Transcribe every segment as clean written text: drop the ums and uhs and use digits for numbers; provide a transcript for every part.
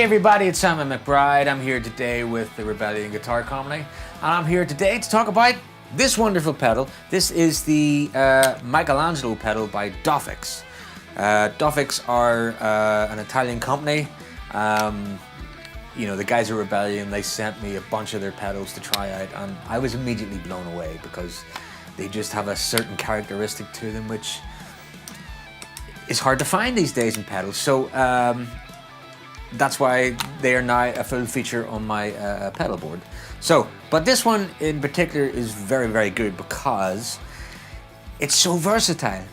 everybody, it's Simon McBride. I'm here today with the Rebellion Guitar Company, and I'm here today to talk about this wonderful pedal. This is the Michelangelo pedal by Dophix. Dophix are an Italian company. You know, the guys at Rebellion, they sent me a bunch of their pedals to try out, and I was immediately blown away because they just have a certain characteristic to them which is hard to find these days in pedals. So that's why they are now a full feature on my pedal board. So, but this one in particular is very, very good because it's so versatile.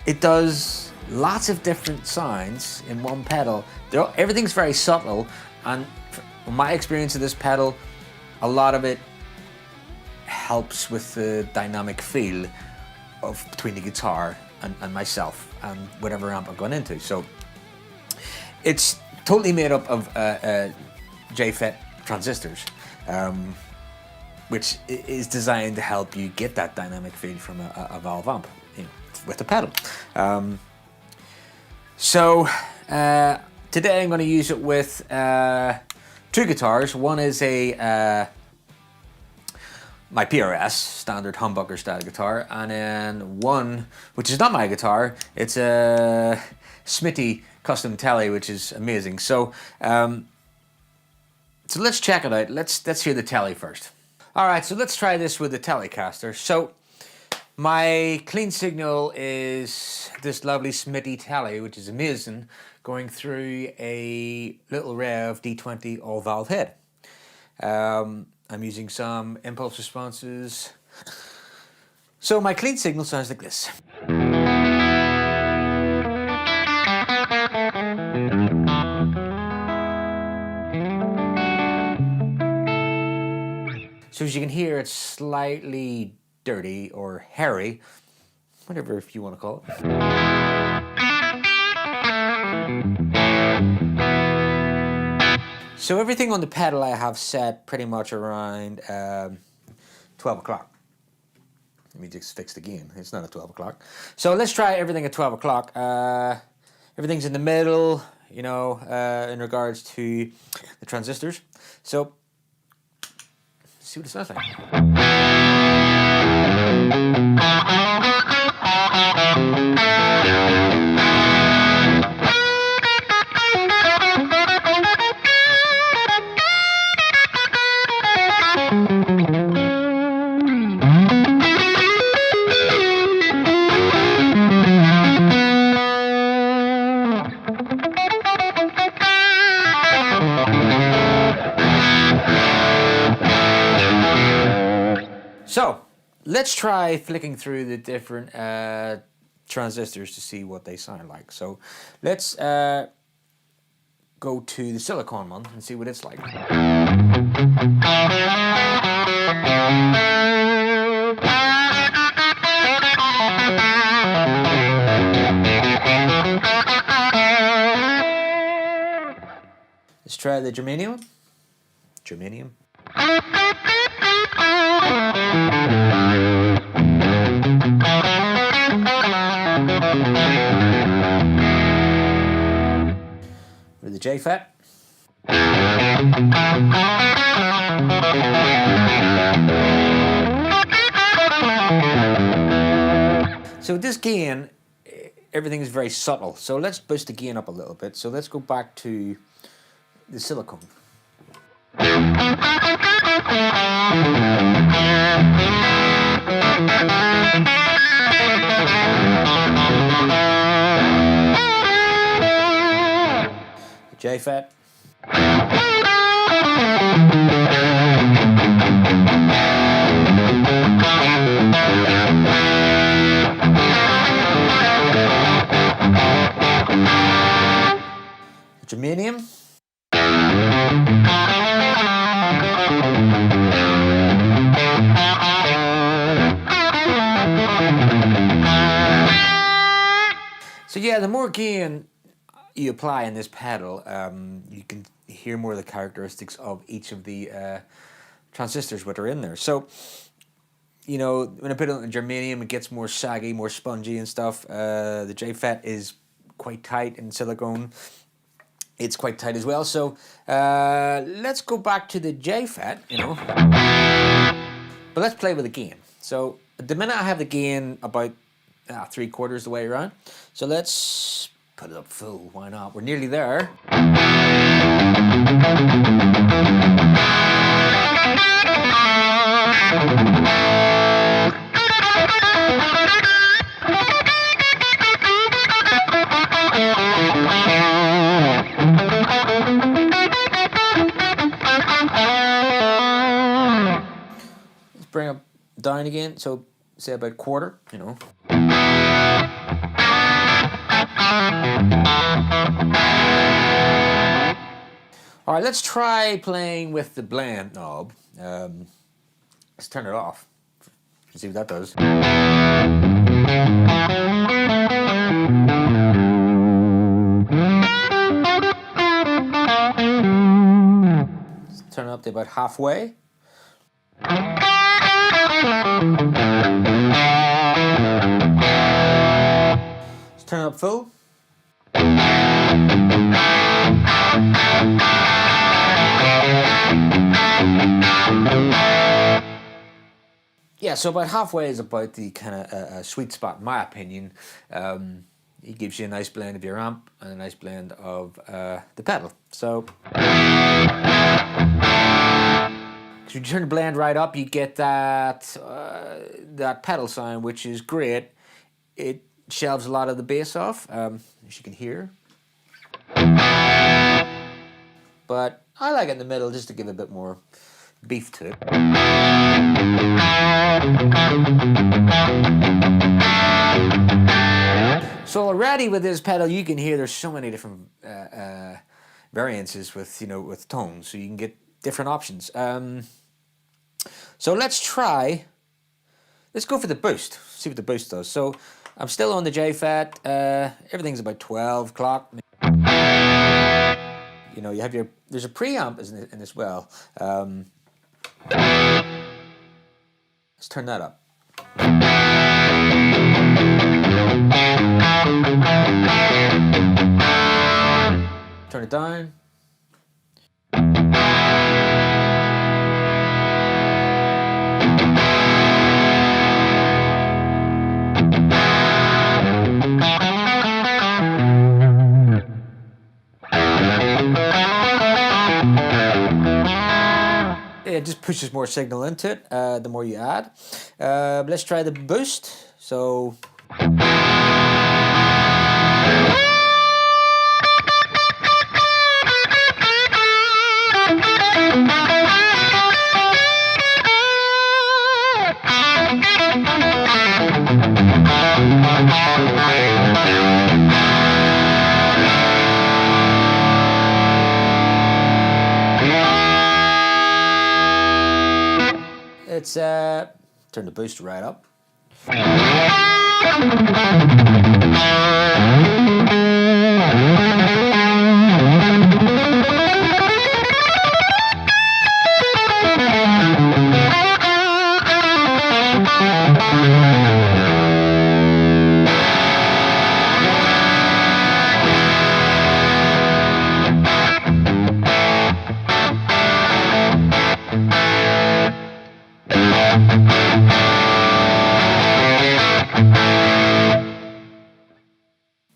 It does lots of different sounds in one pedal. Everything's very subtle, and from my experience of this pedal, a lot of it helps with the dynamic feel of between the guitar and myself and whatever amp I'm going into. So it's totally made up of JFET transistors, which is designed to help you get that dynamic feel from a valve amp, you know, with the pedal. So today I'm going to use it with two guitars. One is my PRS, standard humbucker style guitar, and then one, which is not my guitar, it's a Smitty custom telly, which is amazing. So, so let's check it out. Let's hear the telly first. All right, so let's try this with the Telecaster. So my clean signal is this lovely Smitty telly, which is amazing, going through a little Rev D20 all valve head. I'm using some impulse responses. So my clean signal sounds like this. So as you can hear, it's slightly dirty or hairy, whatever if you want to call it. So everything on the pedal I have set pretty much around 12 o'clock. Let me just fix the gain. It's not at 12 o'clock. So let's try everything at 12 o'clock. Everything's in the middle, you know, in regards to the transistors. So let's see what it sounds like. So let's try flicking through the different transistors to see what they sound like. So let's go to the silicone one and see what it's like. Let's try the germanium. Germanium. With the JFET. So with this gain, everything is very subtle. So let's boost the gain up a little bit. So let's go back to the silicone. JFET. Germanium. So yeah, the more gain you apply in this pedal, you can hear more of the characteristics of each of the transistors that are in there. So, you know, when I put it on germanium, it gets more saggy, more spongy and stuff. The JFET is quite tight in silicone. it's quite tight as well. So let's go back to the J fret, you know. But let's play with the gain. So at the minute I have the gain about 3/4 the way around. So let's put it up full, why not? We're nearly there. Let's bring it down again, so say about 1/4, you know. All right, let's try playing with the blend knob. Let's turn it off. See what that does. Let's turn it up to about halfway. Let's turn it up full. Yeah, so about halfway is about the kind of sweet spot, in my opinion. It gives you a nice blend of your amp and a nice blend of the pedal. So, if you turn the blend right up, you get that that pedal sound, which is great. It shelves a lot of the bass off, as you can hear. But I like it in the middle just to give a bit more beef to it. So already with this pedal, you can hear there's so many different variances with, you know, with tones, so you can get different options. So let's go for the boost, see what the boost does. So I'm still on the J fret, everything's about 12 o'clock. You know, you have there's a preamp in as well. Let's turn that up. Turn it down. It just pushes more signal into it the more you add. Let's try the boost. So let's turn the boost right up.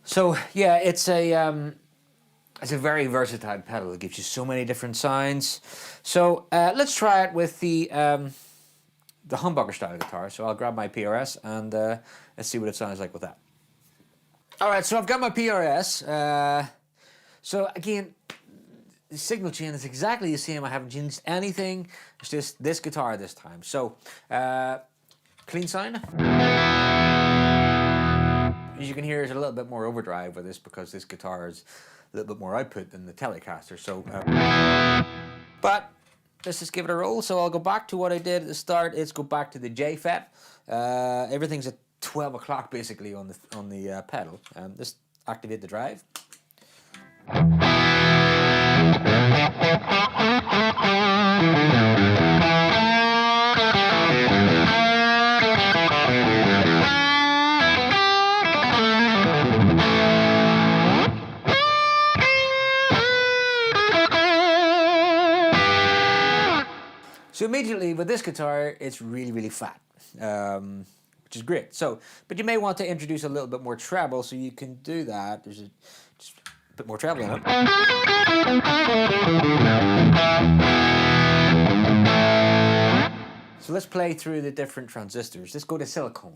So yeah, it's a very versatile pedal. It gives you so many different sounds. So let's try it with the humbucker style guitar. So I'll grab my PRS and let's see what it sounds like with that. All right, so I've got my PRS. So again, the signal chain is exactly the same. I haven't changed anything. It's just this guitar this time. So clean sound. As you can hear, there's a little bit more overdrive with this because this guitar is a little bit more output than the Telecaster. So, but let's just give it a roll. So I'll go back to what I did at the start. Let's go back to the J fret. Everything's at 12 o'clock basically on the pedal. Just activate the drive. immediately with this guitar, it's really, really fat, which is great. So, but you may want to introduce a little bit more treble, so you can do that. There's just a bit more treble in it. So let's play through the different transistors. Let's go to silicone.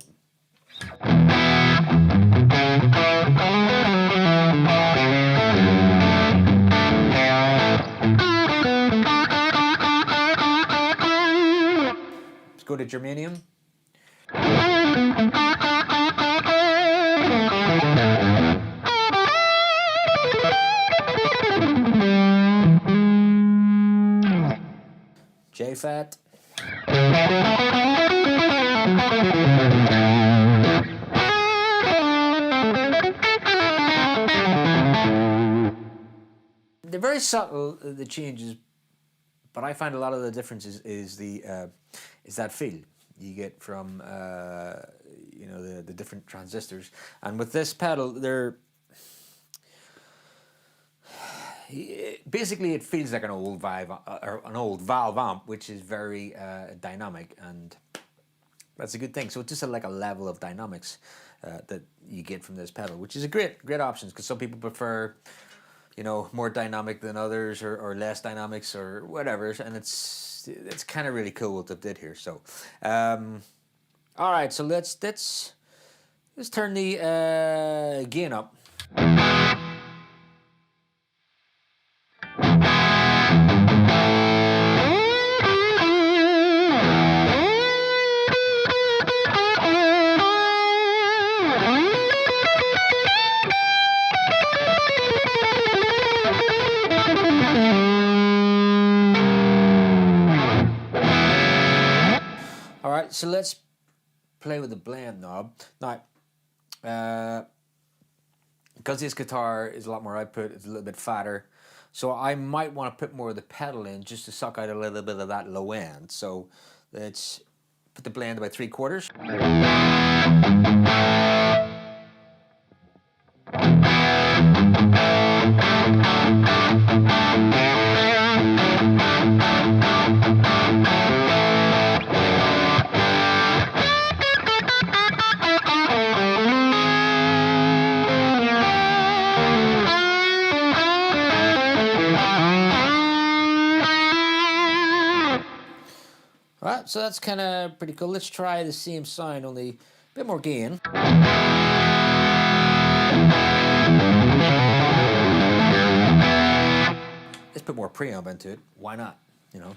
Let's go to germanium. J-fat. They're very subtle, the changes, but I find a lot of the differences is that feel you get from you know, the different transistors. And with this pedal, basically it feels like an old valve amp, which is very dynamic, and that's a good thing. So it's just like a level of dynamics that you get from this pedal, which is a great option, because some people prefer, you know, more dynamic than others, or less dynamics, or whatever, and it's kind of really cool what they did here. So all right, so let's turn the gain up. Alright, so let's play with the blend knob. Now, because this guitar is a lot more output, it's a little bit fatter, so I might want to put more of the pedal in just to suck out a little bit of that low end. So let's put the blend about 3/4. Alright, so that's kind of pretty cool. Let's try the same sound, only a bit more gain. Let's put more preamp into it. Why not? You know.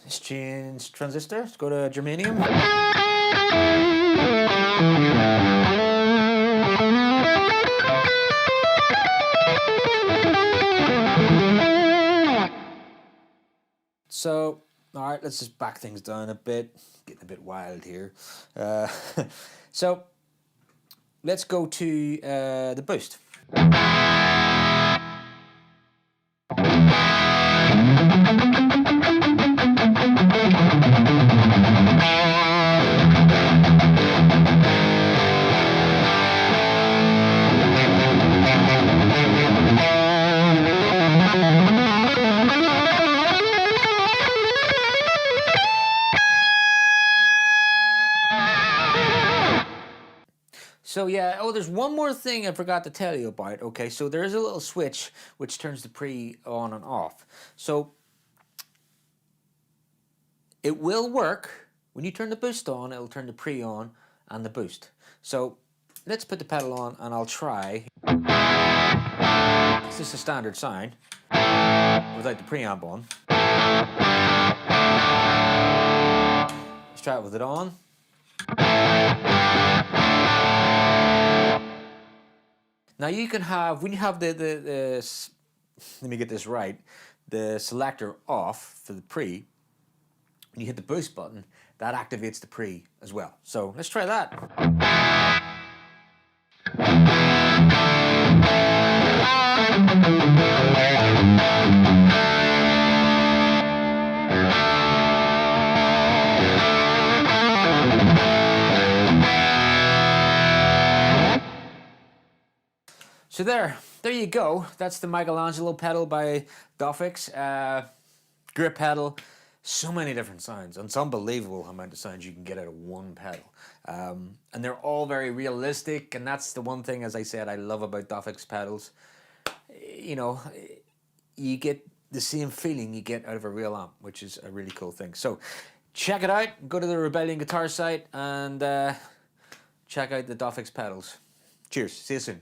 Let's change transistor. Let's go to germanium. So, all right, let's just back things down a bit. Getting a bit wild here. So, let's go to the boost. So yeah, oh, there's one more thing I forgot to tell you about. Okay, so there is a little switch which turns the pre on and off. So it will work when you turn the boost on. It'll turn the pre on and the boost. So let's put the pedal on and I'll try. It's just a standard sound without the preamp on. Let's try it with it on. Now you can have, when you have the let me get this right, the selector off for the pre, when you hit the boost button, that activates the pre as well. So let's try that. So there you go. That's the Michelangelo pedal by Dophix. Grip pedal. So many different sounds. And it's unbelievable how many sounds you can get out of one pedal. And they're all very realistic. And that's the one thing, as I said, I love about Dophix pedals. You know, you get the same feeling you get out of a real amp, which is a really cool thing. So check it out. Go to the Rebellion Guitar site and check out the Dophix pedals. Cheers. See you soon.